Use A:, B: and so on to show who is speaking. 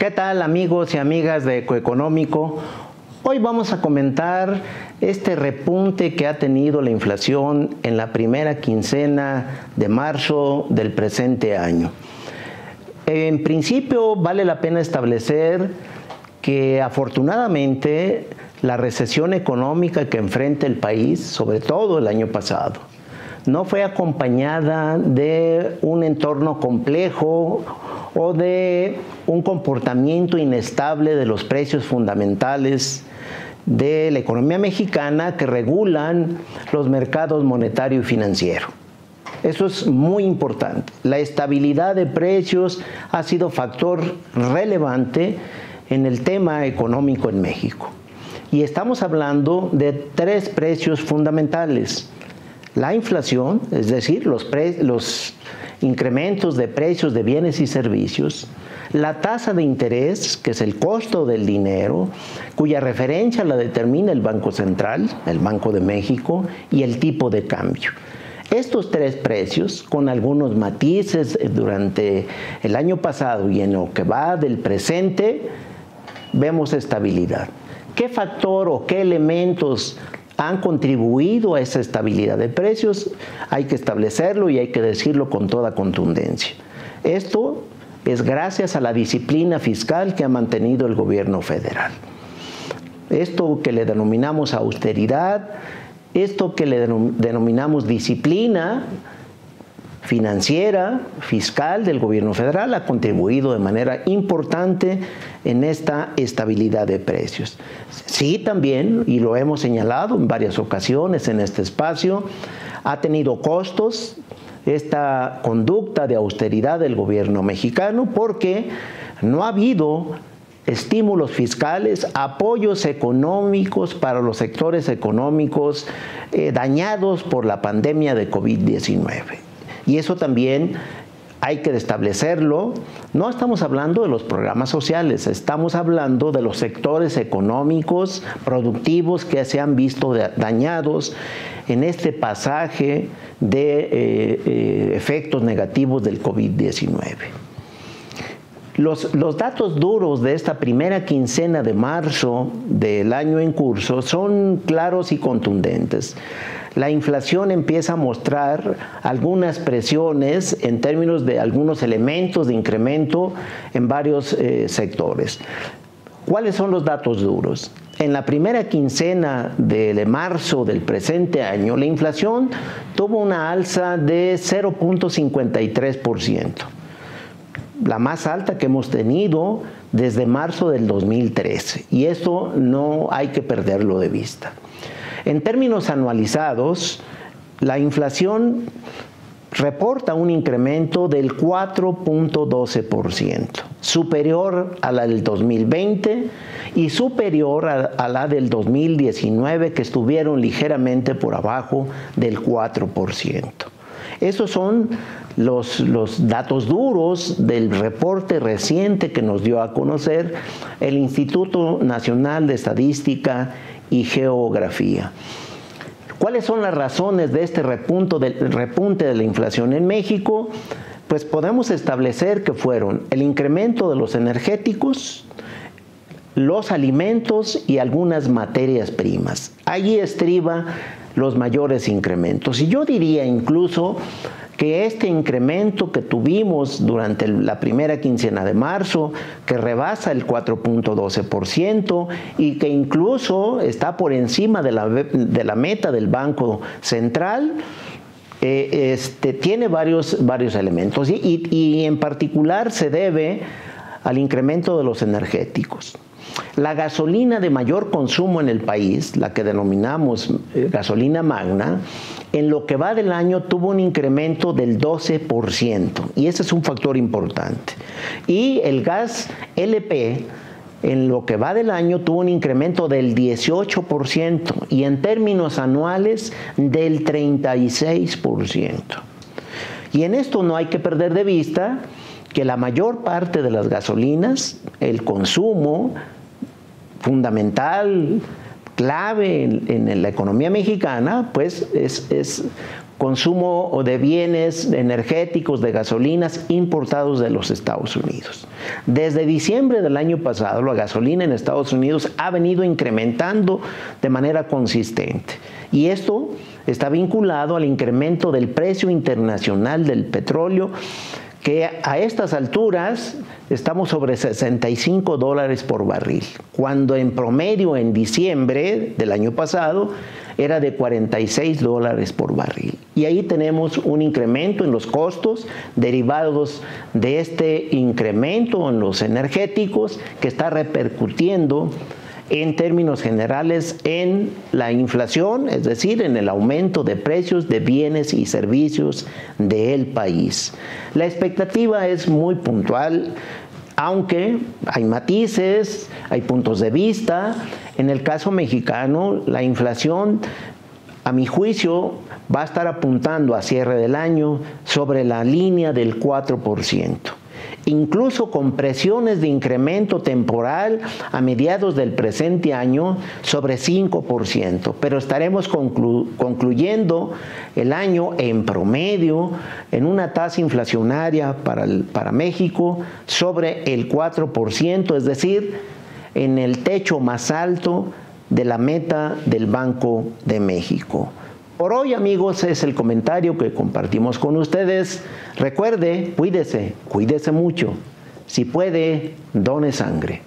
A: ¿Qué tal, amigos y amigas de Ecoeconómico? Hoy vamos a comentar este repunte que ha tenido la inflación en la primera quincena de marzo del presente año. En principio, vale la pena establecer que afortunadamente la recesión económica que enfrenta el país, sobre todo el año pasado, no fue acompañada de un entorno complejo o de un comportamiento inestable de los precios fundamentales de la economía mexicana que regulan los mercados monetario y financiero. Eso es muy importante. La estabilidad de precios ha sido factor relevante en el tema económico en México. Y estamos hablando de tres precios fundamentales. La inflación, es decir, los incrementos de precios de bienes y servicios, la tasa de interés, que es el costo del dinero, cuya referencia la determina el Banco Central, el Banco de México, y el tipo de cambio. Estos tres precios, con algunos matices durante el año pasado y en lo que va del presente, vemos estabilidad. ¿Qué factor o qué elementos han contribuido a esa estabilidad de precios? Hay que establecerlo y hay que decirlo con toda contundencia. Esto es gracias a la disciplina fiscal que ha mantenido el gobierno federal. Esto que le denominamos austeridad, esto que le denominamos disciplina financiera, fiscal del gobierno federal, ha contribuido de manera importante en esta estabilidad de precios. Sí, también, y lo hemos señalado en varias ocasiones en este espacio, ha tenido costos esta conducta de austeridad del gobierno mexicano porque no ha habido estímulos fiscales, apoyos económicos para los sectores económicos dañados por la pandemia de COVID-19. Y eso también hay que establecerlo. No estamos hablando de los programas sociales, estamos hablando de los sectores económicos, productivos que se han visto dañados en este pasaje de efectos negativos del COVID-19. Los datos duros de esta primera quincena de marzo del año en curso son claros y contundentes. La inflación empieza a mostrar algunas presiones en términos de algunos elementos de incremento en varios sectores. ¿Cuáles son los datos duros? En la primera quincena de marzo del presente año, la inflación tuvo una alza de 0.53%. La más alta que hemos tenido desde marzo del 2013, y esto no hay que perderlo de vista. En términos anualizados, la inflación reporta un incremento del 4.12%, superior a la del 2020 y superior a la del 2019, que estuvieron ligeramente por abajo del 4%. Esos son los datos duros del reporte reciente que nos dio a conocer el Instituto Nacional de Estadística y Geografía. ¿Cuáles son las razones de este repunte de la inflación en México? Pues podemos establecer que fueron el incremento de los energéticos, los alimentos y algunas materias primas. Allí estriba los mayores incrementos. Y yo diría incluso que este incremento que tuvimos durante la primera quincena de marzo, que rebasa el 4.12% y que incluso está por encima de la meta del Banco Central, tiene varios elementos y en particular se debe al incremento de los energéticos. La gasolina de mayor consumo en el país, la que denominamos gasolina magna, en lo que va del año tuvo un incremento del 12%, y ese es un factor importante. Y el gas LP, en lo que va del año, tuvo un incremento del 18%, y en términos anuales del 36%. Y en esto no hay que perder de vista que la mayor parte de las gasolinas, el consumo fundamental, clave en la economía mexicana, pues es consumo de bienes energéticos, de gasolinas importados de los Estados Unidos. Desde diciembre del año pasado, la gasolina en Estados Unidos ha venido incrementando de manera consistente. Y esto está vinculado al incremento del precio internacional del petróleo, que a estas alturas estamos sobre $65 por barril, cuando en promedio en diciembre del año pasado era de $46 por barril. Y ahí tenemos un incremento en los costos derivados de este incremento en los energéticos que está repercutiendo en términos generales en la inflación, es decir, en el aumento de precios de bienes y servicios del país. La expectativa es muy puntual, aunque hay matices, hay puntos de vista. En el caso mexicano, la inflación, a mi juicio, va a estar apuntando a cierre del año sobre la línea del 4%. Incluso con presiones de incremento temporal a mediados del presente año sobre 5%, pero estaremos concluyendo el año en promedio en una tasa inflacionaria para México sobre el 4%, es decir, en el techo más alto de la meta del Banco de México. Por hoy, amigos, es el comentario que compartimos con ustedes. Recuerde, cuídese mucho. Si puede, done sangre.